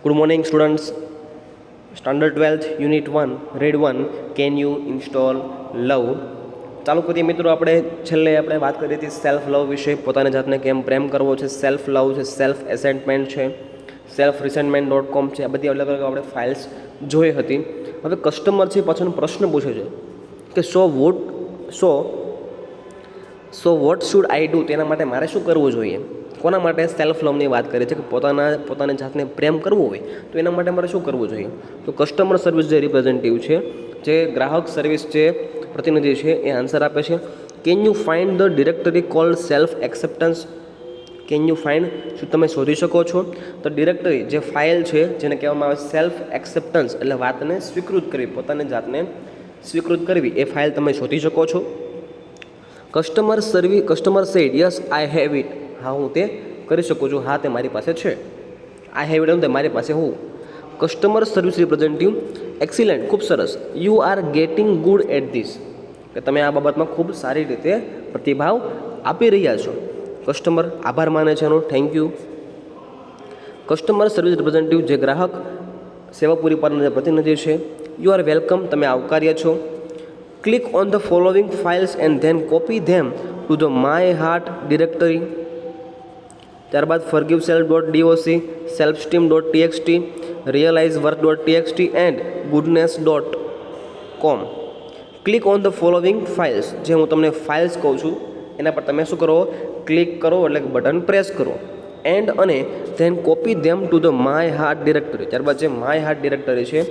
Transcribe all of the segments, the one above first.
Good morning, students. Standard 12th, Unit 1, Read 1. Can you install love? ચાલુ કરીએ મિત્રો. આપણે વાત કરી હતી સેલ્ફ લવ વિશે. પોતાની જાતને કેમ પ્રેમ કરવો છે, સેલ્ફ લવ છે, સેલ્ફ એસેન્ટમેન્ટ છે, સેલ્ફ રિસેન્ટમેન્ટ.com છે. આ બધી અલગ અલગ આપણે ફાઇલ્સ જોઈ હતી. હવે કસ્ટમર છે પાછળનો પ્રશ્ન પૂછે છે કે so what should I do, તેના માટે મારે શું કરવું જોઈએ. કોના માટે સેલ્ફ લવની વાત કરે છે કે પોતાની જાતને પ્રેમ કરવો હોય તો એના માટે મારે શું કરવું જોઈએ. તો કસ્ટમર સર્વિસ જે રિપ્રેઝેન્ટેટિવ છે, જે ગ્રાહક સર્વિસ જે પ્રતિનિધિ છે, એ આન્સર આપે છે can you find the directory cold self acceptance. Can you find, શું તમે શોધી શકો છો તો ડિરેક્ટરી જે ફાઇલ છે જેને કહેવામાં આવે સેલ્ફ એક્સેપ્ટન્સ, એટલે વાતને સ્વીકૃત કરવી, પોતાની જાતને સ્વીકૃત કરવી, એ ફાઇલ તમે શોધી શકો છો. Customer said yes I have it, હા હું તે કરી શકું છું, હા તે મારી પાસે છે. આઈ હેવ ઇટ તે મારી પાસે હું. કસ્ટમર સર્વિસ રિપ્રેઝેન્ટેટિવ એક્સિલન્ટ, ખૂબ સરસ. You are getting good at this, કે તમે આ બાબતમાં ખૂબ સારી રીતે પ્રતિભાવ આપી રહ્યા છો. કસ્ટમર આભાર માને છે એનો, thank you. Customer service representative જે ગ્રાહક સેવા પૂરી પાડનાર પ્રતિનિધિ છે, યુ આર વેલકમ, તમે આવકાર્ય છો. Click on the following files and then copy them to the my heart directory. ત્યારબાદ ફોરગીવ સેલ્ફ.doc, selfesteem.txt, realizework.txt and goodness.com. Click on the following files, જે હું તમને ફાઇલ્સ કહું છું એના પર તમે શું કરો, ક્લિક કરો, એટલે કે બટન પ્રેસ કરો. એન્ડ અને then copy them to the my heart directory. ત્યારબાદ જે માય હાર્ટ ડિરેક્ટરી છે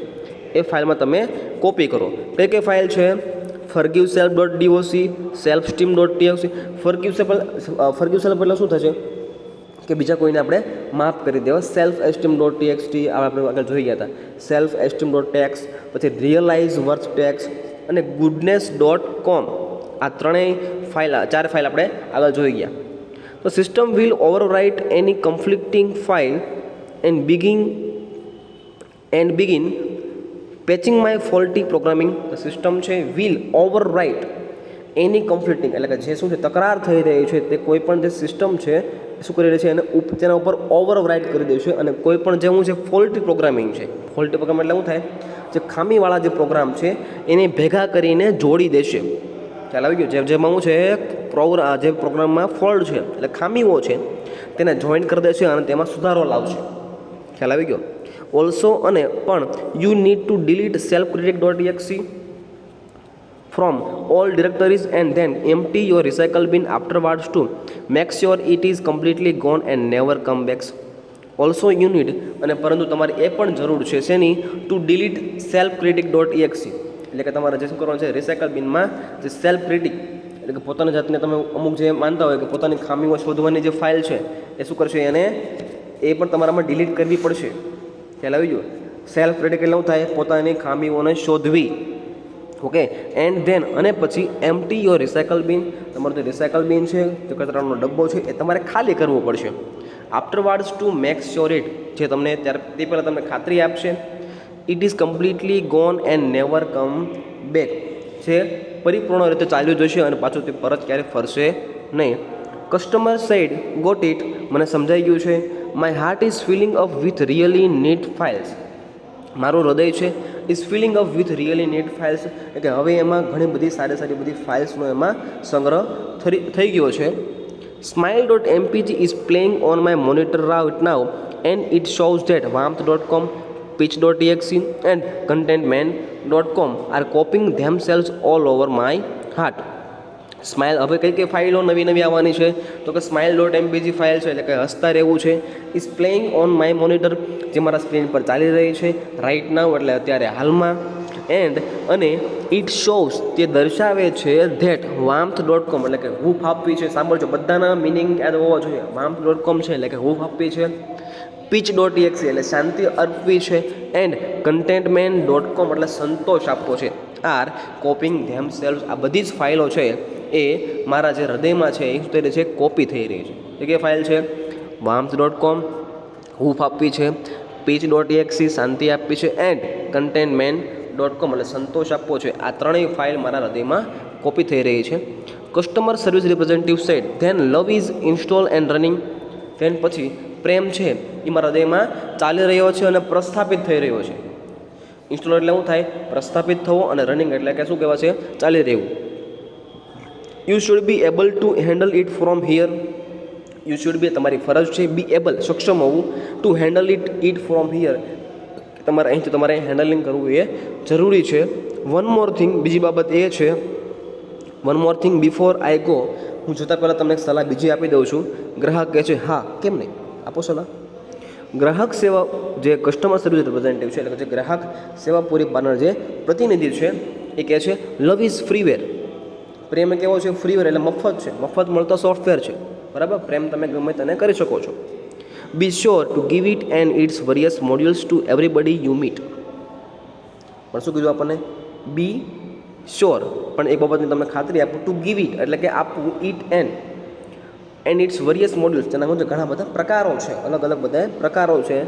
એ ફાઇલમાં તમે કોપી કરો. કઈ ફાઇલ છે? ફોરગીવ સેલ્ફ.doc, selfesteem.txt. ફોરગીવ સેલ્ફ એટલે શું થશે કે બીજા કોઈને આપણે માફ કરી દેવા. selfesteem.txt આપણે આગળ જોઈ ગયા હતા. selfesteem.txt, પછી realizework.txt અને goodness.com. આ ચાર ફાઇલ આપણે આગળ જોઈ ગયા. તો system will overwrite any conflicting file and begin patching my faulty programming. System છે વિલ ઓવરરાઇટ એની કન્ફ્લિક્ટિંગ, એટલે કે જે શું છે તકરાર થઈ રહી છે તે કોઈ પણ જે સિસ્ટમ છે શું કરી રહી છે એને તેના ઉપર ઓવરરાઇટ કરી દેશે. અને કોઈ પણ જે છે ફોલ્ટી પ્રોગ્રામિંગ છે, ફોલ્ટી પ્રોગ્રામ એટલે શું થાય, જે ખામીવાળા જે પ્રોગ્રામ છે એને ભેગા કરીને જોડી દેશે. ખ્યાલ આવી ગયો? જેમાં શું છે જે પ્રોગ્રામમાં ફોલ્ટ છે એટલે ખામીઓ છે તેને જોઈન્ટ કરી દેશે અને તેમાં સુધારો લાવશે. ખ્યાલ આવી ગયો? ઓલ્સો અને પણ you need to delete self-critic.exe from all directories and then empty your recycle bin afterwards to make sure it is completely gone and never come back. Also you need, અને પરંતુ તમારે એ પણ જરૂર છે શેની, ટુ ડિલીટ self-critic.exe, એટલે કે તમારે જે શું કરવાનું છે રિસાયકલ બિનમાં જે સેલ્ફ ક્રિટિક, એટલે કે પોતાની જાતને તમે અમુક જે માનતા હોય કે પોતાની ખામીઓ શોધવાની જે ફાઇલ છે એ શું કરશે, એ પણ તમારામાં ડિલીટ કરવી પડશે. ખ્યાલ આવી ગયો? સેલ્ફ ક્રિટિક એટલે શું થાય, પોતાની ખામીઓને શોધવી. ઓકે. એન્ડ ધેન અને પછી એમ્પ્ટી યોર રિસાયકલ બિન, તમારું જે રિસાયકલ બિન છે, જે કચરાનો ડબ્બો છે, એ તમારે ખાલી કરવો પડશે. Afterwards to make sure it, જે તમને તે પહેલાં તમને ખાતરી આપશે, it is completely gone and never come back, જે પરિપૂર્ણ રીતે ચાલ્યું જશે અને પાછું તે પરત ક્યારેય ફરશે નહીં. કસ્ટમર સેડ ગોટ ઇટ, મને સમજાઈ ગયું છે. My heart is filling up with really neat files, મારું હૃદય છે is filling up with really neat files, એટલે કે હવે એમાં ઘણી બધી સારી બધી ફાઇલ્સનો એમાં સંગ્રહ થઈ ગયો છે. smile.mpg is playing on my monitor right now and it shows that warmth.com, pitch.exe and contentman.com are copying themselves all over my heart. Smile, હવે કઈ ફાઇલો નવી આવવાની છે તો કે smile.mpg ફાઇલ છે, એટલે કે હસતા રહેવું છે. Is playing on my monitor, જે મારા સ્ક્રીન પર ચાલી રહી છે રાઇટ નાઉ, એટલે અત્યારે હાલમાં. એન્ડ અને ઇટ શોઝ, તે દર્શાવે છે ધેટ warmth.com, એટલે કે હૂફ આપવી છે. સાંભળજો, બધાના મિનિંગ યાદ હોવા જોઈએ. warmth.com છે એટલે કે હૂફ આપવી છે. pitch.exe એટલે શાંતિ અર્પવી છે. એન્ડ contentman.com એટલે સંતોષ આપવો છે. આર કોપિંગ themselves, આ બધી જ ફાઇલો છે એ મારા જે હૃદયમાં છે એ શું છે કોપી થઈ રહી છે. એ ફાઇલ છે warmth.com, હૂફ આપવી છે, pitch.exe શાંતિ આપવી છે, એન્ડ contentman.com એટલે સંતોષ આપવો છે. આ ત્રણેય ફાઇલ મારા હૃદયમાં કોપી થઈ રહી છે. Customer service representative said then love is install and running, then પછી પ્રેમ છે એ મારા હૃદયમાં ચાલી રહ્યો છે અને પ્રસ્થાપિત થઈ રહ્યો છે. ઇન્સ્ટોલ એટલે શું થાય? પ્રસ્થાપિત થવો, અને રનિંગ એટલે કે શું કહેવાય છે? ચાલી રહેવું. You should be able to handle it from here. You should be તમારી ફરજ છે, બી એબલ સક્ષમ હોવું, two handle it from here તમારે અહીંથી તમારે હેન્ડલિંગ કરવું એ જરૂરી છે. વન મોર થિંગ બીજી બાબત એ છે, one more thing before I go, હું જતાં પહેલાં તમને એક સલાહ બીજી આપી દઉં છું. ગ્રાહક કહે છે હા, કેમ નહીં, આપો સલાહ. ગ્રાહક સેવા જે કસ્ટમર સર્વિસ રિપ્રેઝેન્ટેટિવ છે, એટલે કે જે ગ્રાહક સેવા પૂરી પાડનાર જે પ્રતિનિધિ છે, એ કહે છે લવ ઇઝ ફ્રીવેર. પ્રેમ કેવો છે? ફ્રીવેર એટલે મફત છે, મફત મળતો સોફ્ટવેર છે. બરાબર? પ્રેમ તમે ગમે તેને કરી શકો છો. Be sure to give it and it's various modules to everybody you meet. પણ શું કીધું આપણને? બી શ્યોર, પણ એક બાબતની તમને ખાતરી આપું, ટુ ગીવ ઇટ એટલે કે આપવું, it and it's various modules, તેના મુજબ ઘણા બધા પ્રકારો છે, અલગ અલગ બધા પ્રકારો છે.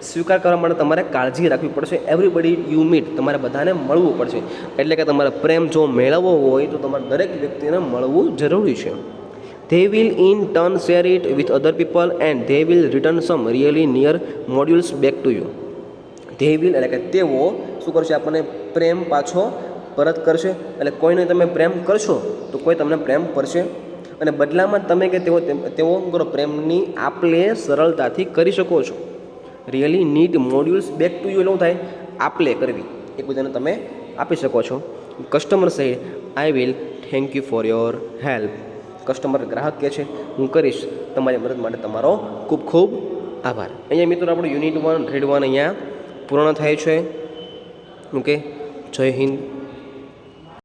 સ્વીકાર કરવા માટે તમારે કાળજી રાખવી પડશે. એવરીબડી યુ મીટ, તમારે બધાને મળવું પડશે. એટલે કે તમારે પ્રેમ જો મેળવવો હોય તો તમારે દરેક વ્યક્તિને મળવું જરૂરી છે. They will in turn share it with other people and they will return some really near modules back to you. They will એટલે કે તેઓ શું કરશે? આપણને પ્રેમ પાછો પરત કરશે. એટલે કોઈને તમે પ્રેમ કરશો તો કોઈ તમને પ્રેમ કરશે, અને બદલામાં તમે કે તેઓ કરો પ્રેમની આપલે સરળતાથી કરી શકો છો. Really need modules back to you એવું થાય, આપલે કરવી એકબીજાને તમે આપી શકો છો. કસ્ટમર સે I will thank you for your help. Customer ગ્રાહક કહે છે હું કરીશ તમારી મદદ માટે તમારો ખૂબ ખૂબ આભાર. અહીંયા મિત્રો આપણું યુનિટ 1 ગ્રેડ 1 અહીંયા પૂર્ણ થાય છે. ઓકે, જય હિન્દ.